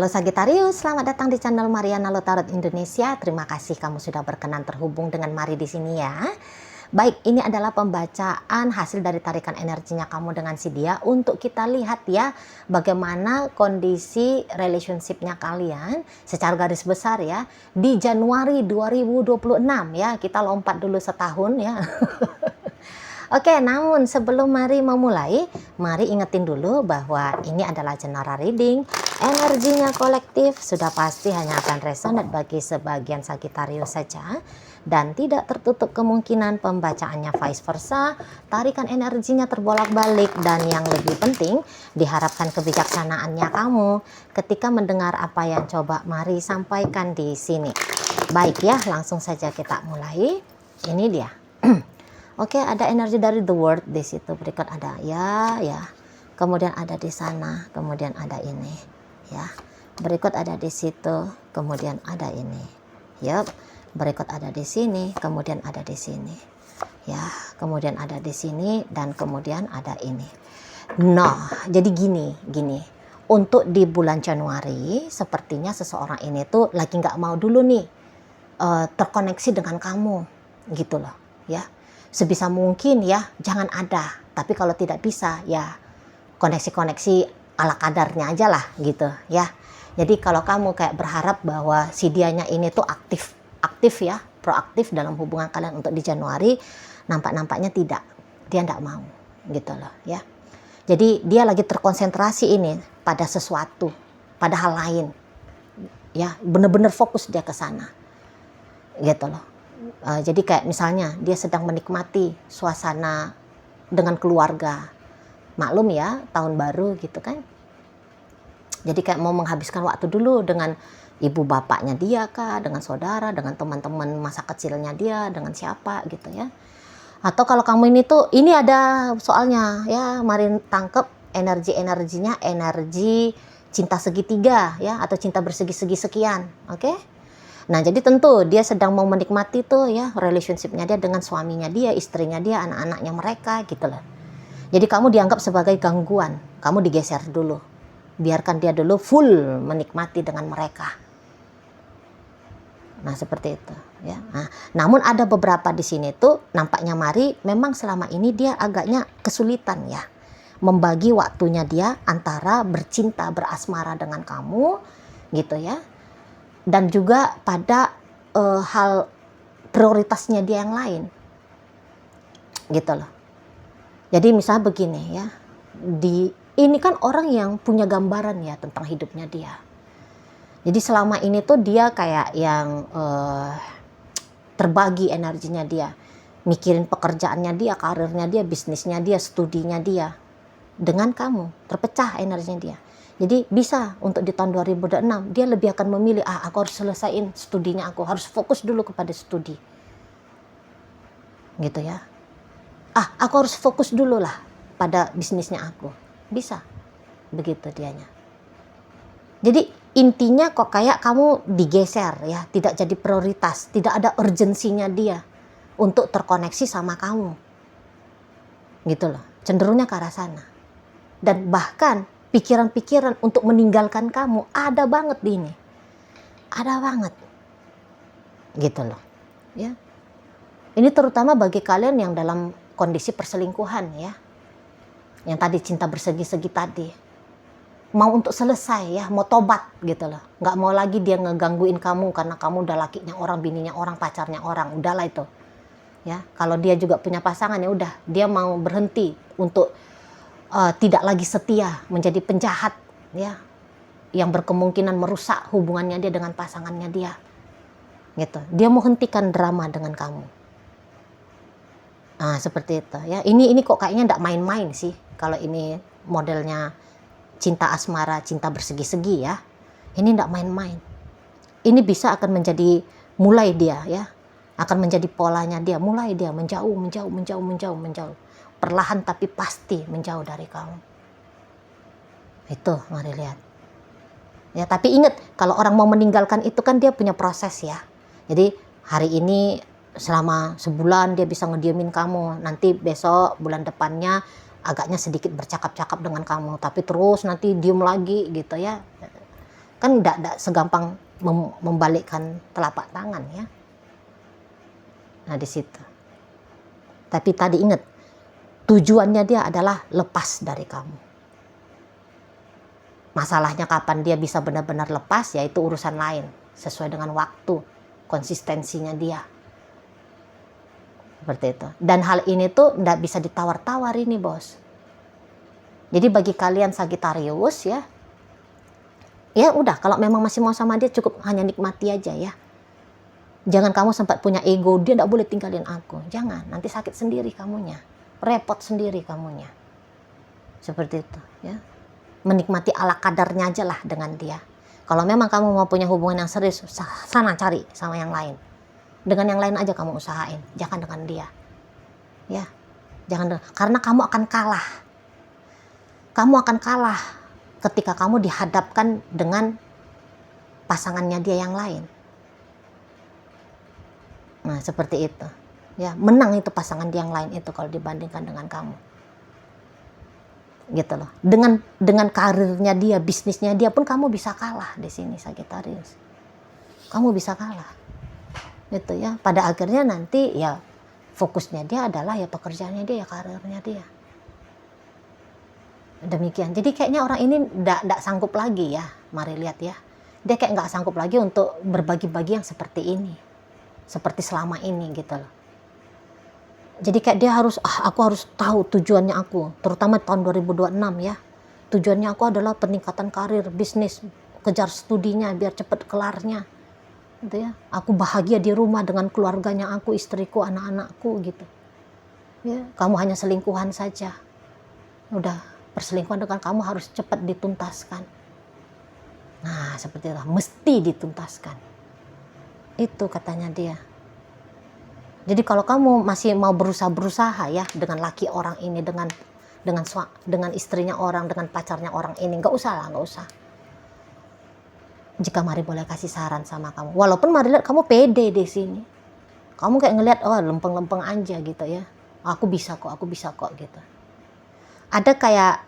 Halo Sagittarius, selamat datang di channel Mariana Tarot Indonesia. Terima kasih kamu sudah berkenan terhubung dengan Mari di sini ya. Baik, ini adalah pembacaan hasil dari tarikan energinya kamu dengan si dia untuk kita lihat ya bagaimana kondisi relationship-nya kalian secara garis besar ya di Januari 2026 ya. Kita lompat dulu setahun ya. Oke, namun sebelum Mari memulai, Mari ingetin dulu bahwa ini adalah general reading. Energinya kolektif sudah pasti hanya akan resonate bagi sebagian Sagittarius saja. Dan tidak tertutup kemungkinan pembacaannya vice versa. Tarikan energinya terbolak-balik. Dan yang lebih penting, diharapkan kebijaksanaannya kamu ketika mendengar apa yang coba Mari sampaikan di sini. Baik ya, langsung saja kita mulai. Ini dia. Oke, ada energi dari the world di situ. Berikut ada ya. Kemudian ada di sana, kemudian ada ini ya. Berikut ada di situ, kemudian ada ini. Yup. Berikut ada di sini, kemudian ada di sini. Ya, kemudian ada di sini dan kemudian ada ini. Nah, jadi gini. Untuk di bulan Januari, sepertinya seseorang ini tuh lagi nggak mau dulu nih terkoneksi dengan kamu, gitu loh, ya. Sebisa mungkin ya jangan ada, tapi kalau tidak bisa ya koneksi-koneksi ala kadarnya aja lah gitu ya. Jadi kalau kamu kayak berharap bahwa si dianya ini tuh aktif ya, proaktif dalam hubungan kalian untuk di Januari, nampaknya tidak, dia tidak mau gitu loh ya. Jadi dia lagi terkonsentrasi ini pada sesuatu, pada hal lain ya, bener-bener fokus dia ke sana gitu loh. Jadi kayak misalnya dia sedang menikmati suasana dengan keluarga, maklum ya tahun baru gitu kan, jadi kayak mau menghabiskan waktu dulu dengan ibu bapaknya dia kah, dengan saudara, dengan teman-teman masa kecilnya dia, dengan siapa gitu ya. Atau kalau kamu ini tuh, ini ada soalnya ya, Mari tangkep energinya energi cinta segitiga ya, atau cinta bersegi-segi sekian, oke? Nah, jadi tentu dia sedang mau menikmati tuh ya relationship-nya dia dengan suaminya dia, istrinya dia, anak-anaknya mereka gitu loh. Jadi kamu dianggap sebagai gangguan, kamu digeser dulu. Biarkan dia dulu full menikmati dengan mereka. Nah, seperti itu ya. Nah, namun ada beberapa di sini tuh nampaknya Mari memang selama ini dia agaknya kesulitan ya membagi waktunya dia antara bercinta, berasmara dengan kamu gitu ya. Dan juga pada hal prioritasnya dia yang lain gitu loh. Jadi misalnya begini ya, ini kan orang yang punya gambaran ya tentang hidupnya dia. Jadi selama ini tuh dia kayak yang terbagi energinya dia, mikirin pekerjaannya dia, karirnya dia, bisnisnya dia, studinya dia. Dengan kamu terpecah energinya dia. Jadi bisa untuk di tahun 2026 dia lebih akan memilih, aku harus selesaiin studinya, aku harus fokus dulu kepada studi gitu ya. Aku harus fokus dulu lah pada bisnisnya aku. Bisa begitu dianya. Jadi intinya kok kayak kamu digeser ya, tidak jadi prioritas, tidak ada urgensinya dia untuk terkoneksi sama kamu gitu loh, cenderungnya ke arah sana. Dan bahkan pikiran-pikiran untuk meninggalkan kamu ada banget di ini. Ada banget. Gitu loh. Ya. Ini terutama bagi kalian yang dalam kondisi perselingkuhan ya. Yang tadi cinta bersegi-segi tadi. Mau untuk selesai ya, mau tobat gitu loh. Nggak mau lagi dia ngegangguin kamu karena kamu udah lakinya orang, bininya orang, pacarnya orang. Udahlah itu. Ya, kalau dia juga punya pasangan ya udah, dia mau berhenti untuk tidak lagi setia, menjadi penjahat ya, yang berkemungkinan merusak hubungannya dia dengan pasangannya dia gitu. Dia mau hentikan drama dengan kamu. Nah, seperti itu ya. Ini kok kayaknya enggak main-main sih kalau ini modelnya cinta asmara, cinta bersegi-segi ya. Ini enggak main-main. Ini bisa akan menjadi mulai dia ya, akan menjadi polanya dia, mulai dia menjauh. Perlahan tapi pasti menjauh dari kamu. Itu Mari lihat. Ya, tapi ingat kalau orang mau meninggalkan itu kan dia punya proses ya. Jadi hari ini selama sebulan dia bisa ngediemin kamu. Nanti besok bulan depannya agaknya sedikit bercakap-cakap dengan kamu. Tapi terus nanti diem lagi gitu ya. Kan tidak segampang membalikkan telapak tangan ya. Nah di situ. Tapi tadi ingat, tujuannya dia adalah lepas dari kamu. Masalahnya kapan dia bisa benar-benar lepas, ya itu urusan lain. Sesuai dengan waktu, konsistensinya dia. Seperti itu. Dan hal ini tuh tidak bisa ditawar-tawar ini bos. Jadi bagi kalian Sagittarius ya, ya udah kalau memang masih mau sama dia cukup hanya nikmati aja ya. Jangan kamu sempat punya ego, dia tidak boleh tinggalin aku. Jangan, nanti sakit sendiri kamunya. Repot sendiri kamunya. Seperti itu ya. Menikmati ala kadarnya aja lah dengan dia. Kalau memang kamu mau punya hubungan yang serius, sana cari sama yang lain. Dengan yang lain aja kamu usahain, jangan dengan dia. Ya. Karena kamu akan kalah. Kamu akan kalah ketika kamu dihadapkan dengan pasangannya dia yang lain. Nah, seperti itu. Ya, menang itu pasangan dia yang lain itu kalau dibandingkan dengan kamu. Gitu loh. Dengan karirnya dia, bisnisnya dia pun kamu bisa kalah di sini Sagittarius. Kamu bisa kalah. Gitu ya. Pada akhirnya nanti ya fokusnya dia adalah ya pekerjaannya dia, ya karirnya dia. Demikian. Jadi kayaknya orang ini enggak sanggup lagi ya. Mari lihat ya. Dia kayak enggak sanggup lagi untuk berbagi-bagi yang seperti ini. Seperti selama ini gitu loh. Jadi kayak dia harus, aku harus tahu tujuannya aku, terutama tahun 2026 ya. Tujuannya aku adalah peningkatan karir, bisnis, kejar studinya biar cepat kelarnya. Gitu ya. Aku bahagia di rumah dengan keluarganya aku, istriku, anak-anakku gitu. Ya, kamu hanya selingkuhan saja. Udah, perselingkuhan dengan kamu harus cepat dituntaskan. Nah, seperti itu, mesti dituntaskan. Itu katanya dia. Jadi kalau kamu masih mau berusaha ya dengan laki orang ini, dengan istrinya orang, dengan pacarnya orang ini, nggak usah. Jika Mari boleh kasih saran sama kamu, walaupun Mari lihat kamu pede di sini, kamu kayak ngelihat lempeng-lempeng aja gitu ya, aku bisa kok gitu. Ada kayak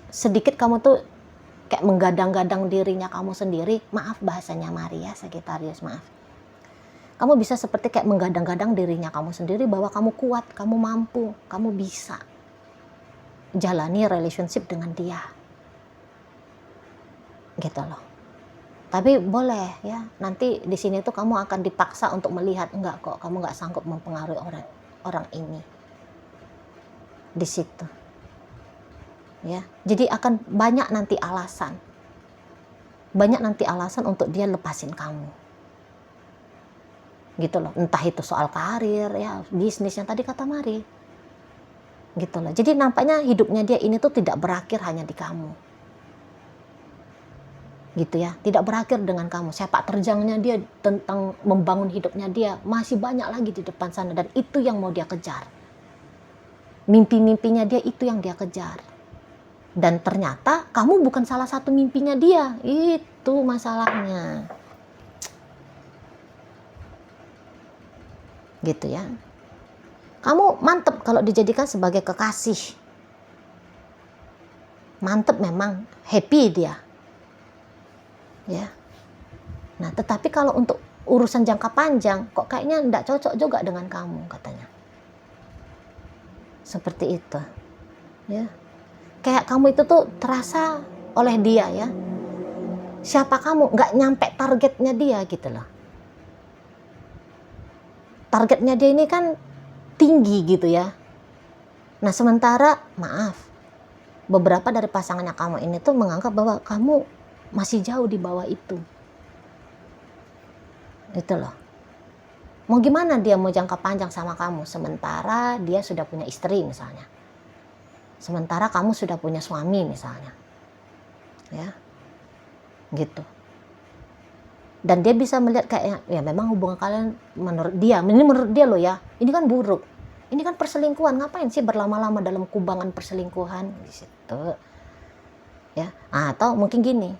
sedikit kamu tuh kayak menggadang-gadang dirinya kamu sendiri, maaf bahasanya Mari ya Sagittarius, maaf. Kamu bisa seperti kayak menggadang-gadang dirinya kamu sendiri bahwa kamu kuat, kamu mampu, kamu bisa jalani relationship dengan dia. Gitu loh. Tapi boleh ya, nanti di sini tuh kamu akan dipaksa untuk melihat, enggak kok, kamu enggak sanggup mempengaruhi orang ini. Di situ. Ya, jadi akan banyak nanti alasan. Banyak nanti alasan untuk dia lepasin kamu. Gitu loh, entah itu soal karir ya, bisnis yang tadi kata Mari. Gitu loh. Jadi nampaknya hidupnya dia ini tuh tidak berakhir hanya di kamu. Gitu ya, tidak berakhir dengan kamu. Sepak terjangnya dia tentang membangun hidupnya dia masih banyak lagi di depan sana, dan itu yang mau dia kejar. Mimpi-mimpinya dia itu yang dia kejar. Dan ternyata kamu bukan salah satu mimpinya dia. Itu masalahnya. Gitu ya. Kamu mantep kalau dijadikan sebagai kekasih. Mantep memang, happy dia. Ya. Nah, tetapi kalau untuk urusan jangka panjang, kok kayaknya enggak cocok juga dengan kamu katanya. Seperti itu. Ya. Kayak kamu itu tuh terasa oleh dia ya. Siapa kamu? Enggak nyampe targetnya dia gitu loh. Targetnya dia ini kan tinggi gitu ya. Nah sementara maaf, beberapa dari pasangannya kamu ini tuh menganggap bahwa kamu masih jauh di bawah itu. Gitu loh. Mau gimana dia mau jangka panjang sama kamu sementara dia sudah punya istri misalnya. Sementara kamu sudah punya suami misalnya. Ya. Gitu. Dan dia bisa melihat kayak ya memang hubungan kalian menurut dia loh ya, ini kan buruk, ini kan perselingkuhan, ngapain sih berlama-lama dalam kubangan perselingkuhan di situ ya. Atau mungkin gini,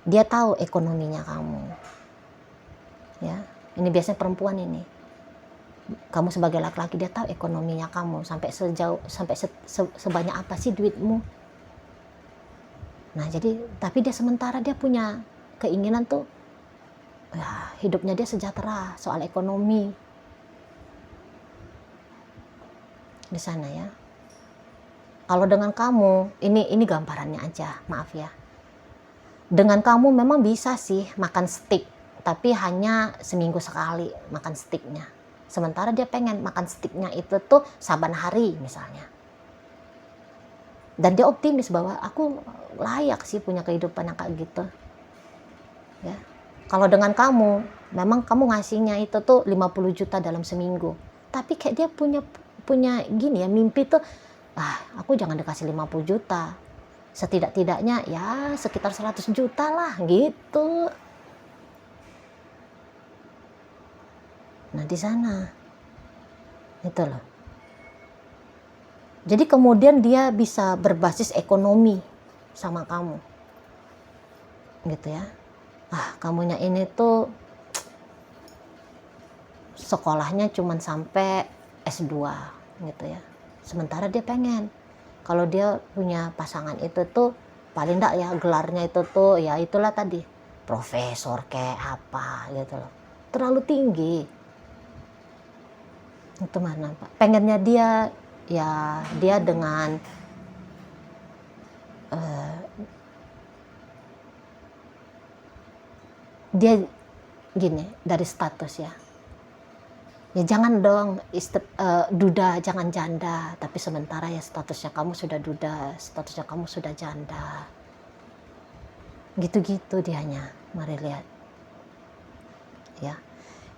dia tahu ekonominya kamu ya, ini biasanya perempuan ini, kamu sebagai laki-laki dia tahu ekonominya kamu sampai sebanyak apa sih duitmu Nah jadi, tapi dia sementara dia punya keinginan tuh, ya, hidupnya dia sejahtera soal ekonomi di sana ya. Kalau dengan kamu, ini gambarannya aja, maaf ya. Dengan kamu memang bisa sih makan steak, tapi hanya seminggu sekali makan steaknya. Sementara dia pengen makan steaknya itu tuh saban hari misalnya. Dan dia optimis bahwa aku layak sih punya kehidupan yang kayak gitu. Ya. Kalau dengan kamu, memang kamu ngasihnya itu tuh 50 juta dalam seminggu. Tapi kayak dia punya gini ya, mimpi tuh, aku jangan dikasih 50 juta. Setidak-tidaknya ya sekitar 100 juta lah gitu. Nah di sana itu loh. Jadi kemudian dia bisa berbasis ekonomi sama kamu, gitu ya. Kamunya ini tuh sekolahnya cuman sampai S2 gitu ya. Sementara dia pengen, kalau dia punya pasangan itu tuh paling enggak ya gelarnya itu tuh ya itulah tadi, profesor kayak apa gitu loh. Terlalu tinggi. Itu mana Pak? Pengennya dia ya dia dengan dia gini dari status ya jangan dong duda, jangan janda, tapi sementara ya statusnya kamu sudah duda, statusnya kamu sudah janda, gitu-gitu dianya. Mari lihat ya,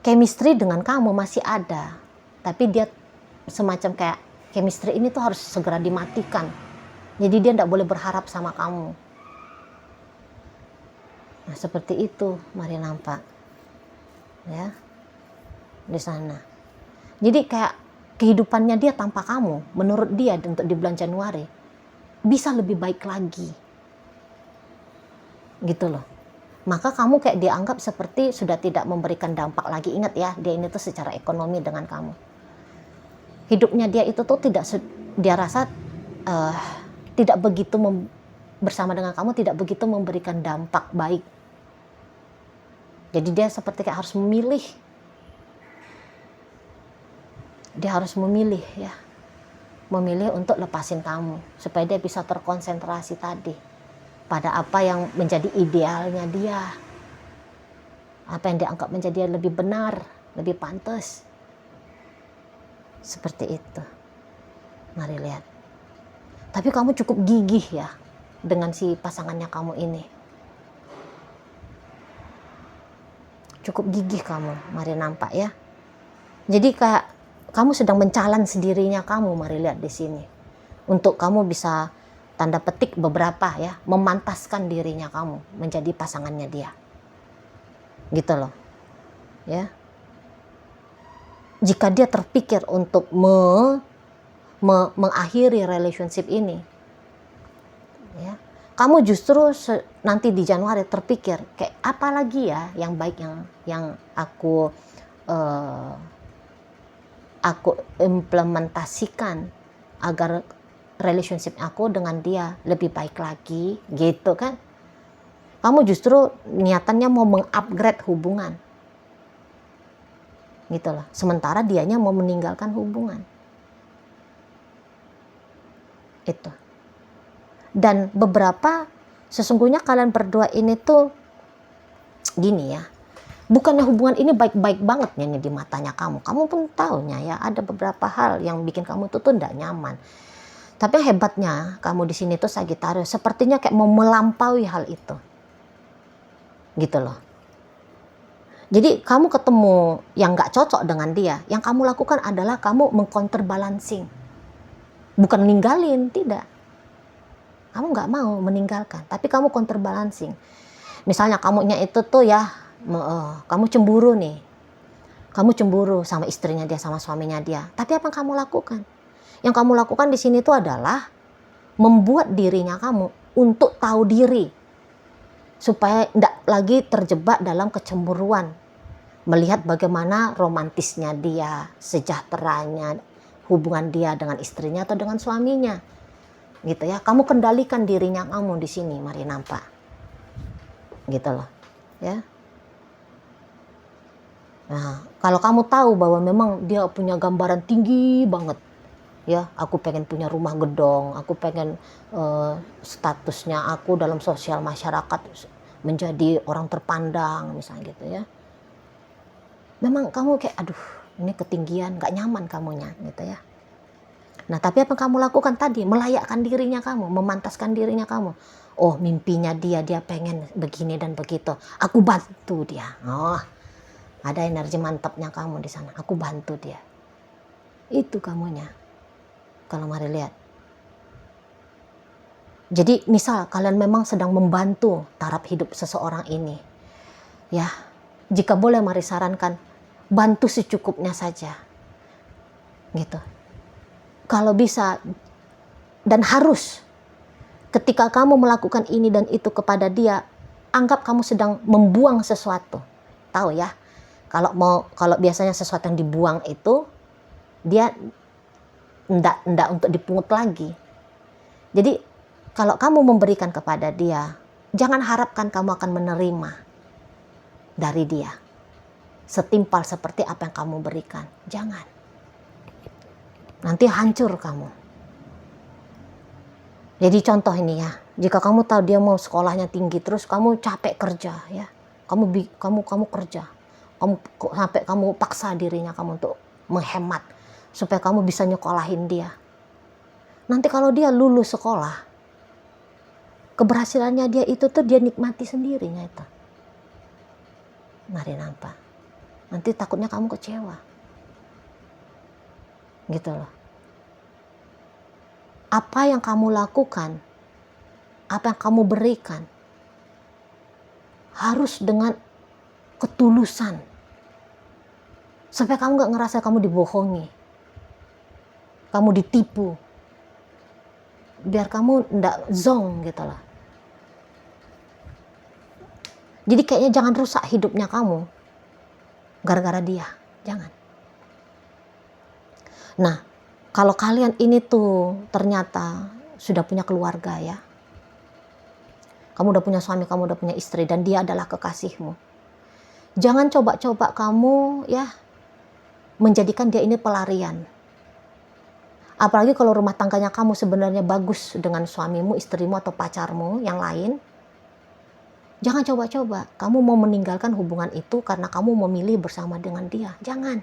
chemistry dengan kamu masih ada, tapi dia semacam kayak chemistry ini tuh harus segera dimatikan. Jadi dia tidak boleh berharap sama kamu. Nah seperti itu, mari nampak ya di sana. Jadi kayak kehidupannya dia tanpa kamu, menurut dia untuk di bulan Januari bisa lebih baik lagi, gitu loh. Maka kamu kayak dianggap seperti sudah tidak memberikan dampak lagi. Ingat ya, dia ini tuh secara ekonomi dengan kamu. Hidupnya dia itu tuh tidak, dia rasa tidak begitu bersama dengan kamu, tidak begitu memberikan dampak baik. Jadi dia seperti kayak harus memilih. Dia harus memilih ya. Memilih untuk lepasin kamu. Supaya dia bisa terkonsentrasi tadi. Pada apa yang menjadi idealnya dia. Apa yang dianggap menjadi lebih benar, lebih pantas. Seperti itu. Mari lihat. Tapi kamu cukup gigih ya. Dengan si pasangannya kamu ini. Cukup gigih kamu, mari nampak ya. Jadi kayak kamu sedang mencalan sendirinya kamu, mari lihat di sini. Untuk kamu bisa tanda petik beberapa ya, memantaskan dirinya kamu menjadi pasangannya dia. Gitu loh. Ya. Jika dia terpikir untuk mengakhiri relationship ini, ya. Kamu justru nanti di Januari terpikir kayak apa lagi ya yang baik yang aku implementasikan agar relationship aku dengan dia lebih baik lagi, gitu kan? Kamu justru niatannya mau mengupgrade hubungan, gitu loh. Sementara dianya mau meninggalkan hubungan. Itu. Dan beberapa sesungguhnya kalian berdua ini tuh gini ya, bukannya hubungan ini baik-baik banget nih di matanya kamu. Kamu pun tahunya ya ada beberapa hal yang bikin kamu tuh tidak nyaman. Tapi hebatnya kamu di sini tuh Sagittarius sepertinya kayak mau melampaui hal itu, gitu loh. Jadi kamu ketemu yang nggak cocok dengan dia, yang kamu lakukan adalah kamu mengcounterbalancing, bukan ninggalin, tidak. Kamu nggak mau meninggalkan, tapi kamu counterbalancing. Misalnya kamunya itu tuh ya, kamu cemburu nih. Kamu cemburu sama istrinya dia, sama suaminya dia. Tapi apa yang kamu lakukan? Yang kamu lakukan di sini tuh adalah membuat dirinya kamu untuk tahu diri. Supaya tidak lagi terjebak dalam kecemburuan. Melihat bagaimana romantisnya dia, sejahteranya, hubungan dia dengan istrinya atau dengan suaminya. gitu ya. Kamu kendalikan dirinya kamu di sini, mari nampak, gitu loh, ya. Nah, kalau kamu tahu bahwa memang dia punya gambaran tinggi banget, ya, aku pengen punya rumah gedong, aku pengen statusnya aku dalam sosial masyarakat menjadi orang terpandang, misalnya gitu ya. Memang kamu kayak, aduh, ini ketinggian, gak nyaman kamunya, gitu ya. Nah, tapi apa kamu lakukan tadi? Melayakkan dirinya kamu, memantaskan dirinya kamu. Oh, mimpinya dia pengen begini dan begitu. Aku bantu dia. Oh, ada energi mantapnya kamu di sana. Aku bantu dia. Itu kamunya. Kalau mari lihat. Jadi misal kalian memang sedang membantu taraf hidup seseorang ini. Ya, jika boleh mari sarankan, bantu secukupnya saja. Gitu. Kalau bisa dan harus, ketika kamu melakukan ini dan itu kepada dia, anggap kamu sedang membuang sesuatu. Tahu ya, kalau biasanya sesuatu yang dibuang itu dia enggak untuk dipungut lagi. Jadi kalau kamu memberikan kepada dia, jangan harapkan kamu akan menerima dari dia setimpal seperti apa yang kamu berikan. Jangan. Nanti hancur kamu. Jadi contoh ini ya, jika kamu tahu dia mau sekolahnya tinggi, terus kamu capek kerja ya, kamu kerja, sampai kamu paksa dirinya kamu untuk menghemat supaya kamu bisa nyekolahin dia. Nanti kalau dia lulus sekolah, keberhasilannya dia itu tuh dia nikmati sendirinya itu. Mari nampak. Nanti takutnya kamu kecewa. Gitu loh. Apa yang kamu lakukan, apa yang kamu berikan, harus dengan ketulusan. Supaya kamu gak ngerasa kamu dibohongi, kamu ditipu. Biar kamu ndak zong gitu loh. Jadi kayaknya jangan rusak hidupnya kamu gara-gara dia. Jangan. Nah, kalau kalian ini tuh ternyata sudah punya keluarga ya. Kamu udah punya suami, kamu udah punya istri, dan dia adalah kekasihmu. Jangan coba-coba kamu ya menjadikan dia ini pelarian. Apalagi kalau rumah tangganya kamu sebenarnya bagus dengan suamimu, istrimu, atau pacarmu yang lain. Jangan coba-coba kamu mau meninggalkan hubungan itu karena kamu memilih bersama dengan dia. Jangan.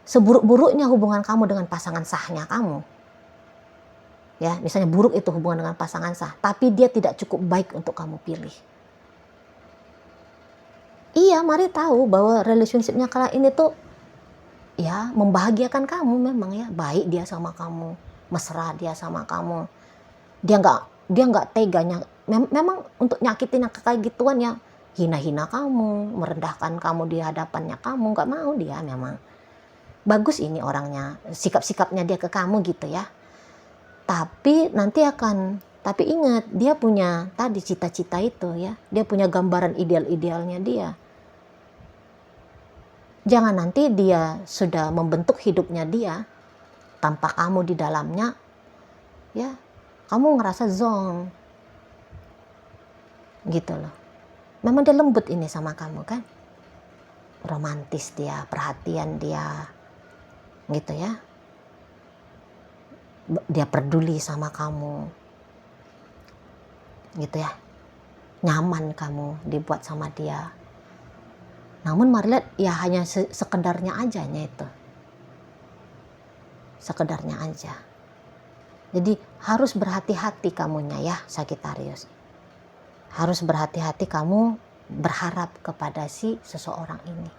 Seburuk-buruknya hubungan kamu dengan pasangan sahnya kamu. Ya, misalnya buruk itu hubungan dengan pasangan sah, tapi dia tidak cukup baik untuk kamu pilih. Iya, mari tahu bahwa relationship-nya kalian ini tuh ya membahagiakan kamu memang ya, baik dia sama kamu, mesra dia sama kamu. Dia nggak teganya memang untuk nyakitin yang kayak gituan ya, hina-hina kamu, merendahkan kamu di hadapannya kamu, nggak mau dia memang. Bagus ini orangnya, sikap-sikapnya dia ke kamu gitu ya. Tapi ingat dia punya tadi cita-cita itu ya. Dia punya gambaran ideal-idealnya dia. Jangan nanti dia sudah membentuk hidupnya dia tanpa kamu di dalamnya, ya kamu ngerasa zong. Gitu loh. Memang dia lembut ini sama kamu kan. Romantis dia, perhatian dia. Gitu ya, dia peduli sama kamu, gitu ya, nyaman kamu dibuat sama dia. Namun mari lihat ya hanya sekedarnya aja itu, sekedarnya aja. Jadi harus berhati-hati kamunya ya Sagittarius, harus berhati-hati kamu berharap kepada si seseorang ini.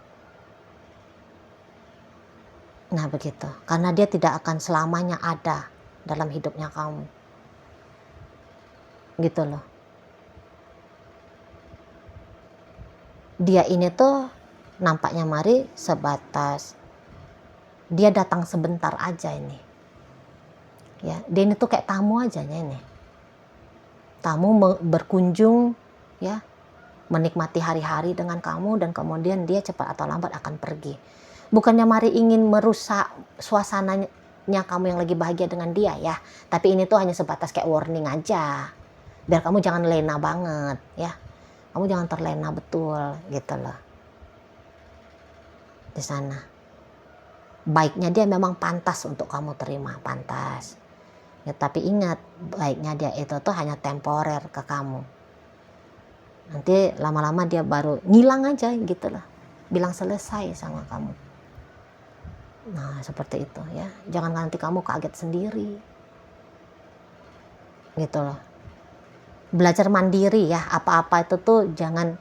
Nah begitu, karena dia tidak akan selamanya ada dalam hidupnya kamu. Gitu loh. Dia ini tuh nampaknya mari sebatas, dia datang sebentar aja ini. Ya, dia ini tuh kayak tamu aja ini. Tamu berkunjung ya, menikmati hari-hari dengan kamu, dan kemudian dia cepat atau lambat akan pergi. Bukannya mari ingin merusak suasananya moodnya kamu yang lagi bahagia dengan dia ya. Tapi ini tuh hanya sebatas kayak warning aja. Biar kamu jangan lena banget ya. Kamu jangan terlena betul gitu loh. Di sana. Baiknya dia memang pantas untuk kamu terima, pantas. Ya, tapi ingat, baiknya dia itu tuh hanya temporer ke kamu. Nanti lama-lama dia baru ngilang aja gitu loh. Bilang selesai sama kamu. Nah, seperti itu ya. Jangan nanti kamu kaget sendiri. Gitu loh. Belajar mandiri ya. Apa-apa itu tuh jangan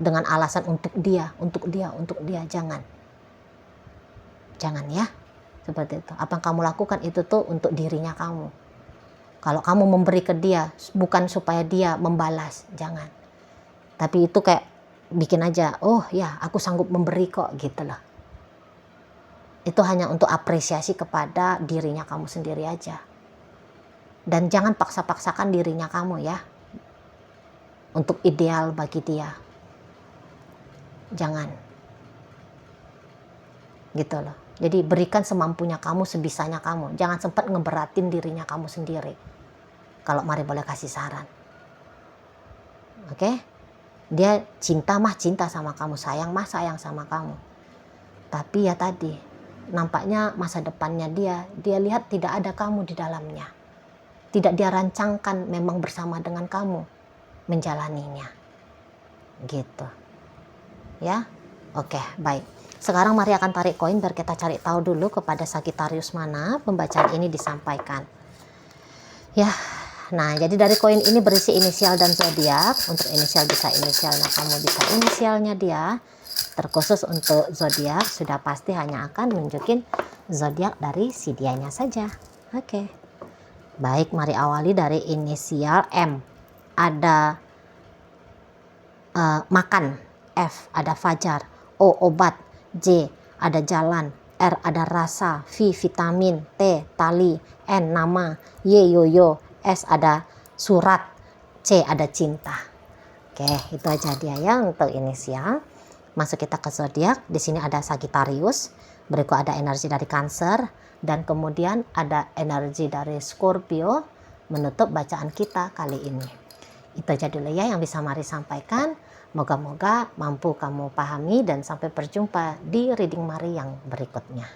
dengan alasan untuk dia. Jangan. Jangan ya. Seperti itu. Apa yang kamu lakukan itu tuh untuk dirinya kamu. Kalau kamu memberi ke dia, bukan supaya dia membalas. Jangan. Tapi itu kayak bikin aja, oh ya aku sanggup memberi kok gitu loh. Itu hanya untuk apresiasi kepada dirinya kamu sendiri aja. Dan jangan paksa-paksakan dirinya kamu ya. Untuk ideal bagi dia. Jangan. Gitu loh. Jadi berikan semampunya kamu, sebisanya kamu. Jangan sempat ngeberatin dirinya kamu sendiri. Kalau Mari boleh kasih saran. Oke? Dia cinta sama kamu, sayang sama kamu. Tapi ya tadi, nampaknya masa depannya dia lihat tidak ada kamu di dalamnya. Tidak dia rancangkan memang bersama dengan kamu menjalaninya. Gitu. Ya? Oke, baik. Sekarang Mari akan tarik koin biar kita cari tahu dulu kepada Sagittarius mana pembacaan ini disampaikan. Ya. Nah, jadi dari koin ini berisi inisial dan zodiak. Untuk inisial bisa inisialnya kamu, bisa inisialnya dia. Terkhusus untuk zodiak sudah pasti hanya akan nunjukin zodiak dari si dianya saja. Oke. Baik, mari awali dari inisial M. Ada makan, F ada fajar, O obat, J ada jalan, R ada rasa, V vitamin, T tali, N nama, Y yoyo, S ada surat, C ada cinta. Oke, itu aja dia ya untuk inisial. Masuk kita ke zodiak. Di sini ada Sagittarius, berikut ada energi dari Cancer, dan kemudian ada energi dari Scorpio menutup bacaan kita kali ini. Itu aja dulu ya yang bisa Mari sampaikan. Moga-moga mampu kamu pahami dan sampai berjumpa di reading Mari yang berikutnya.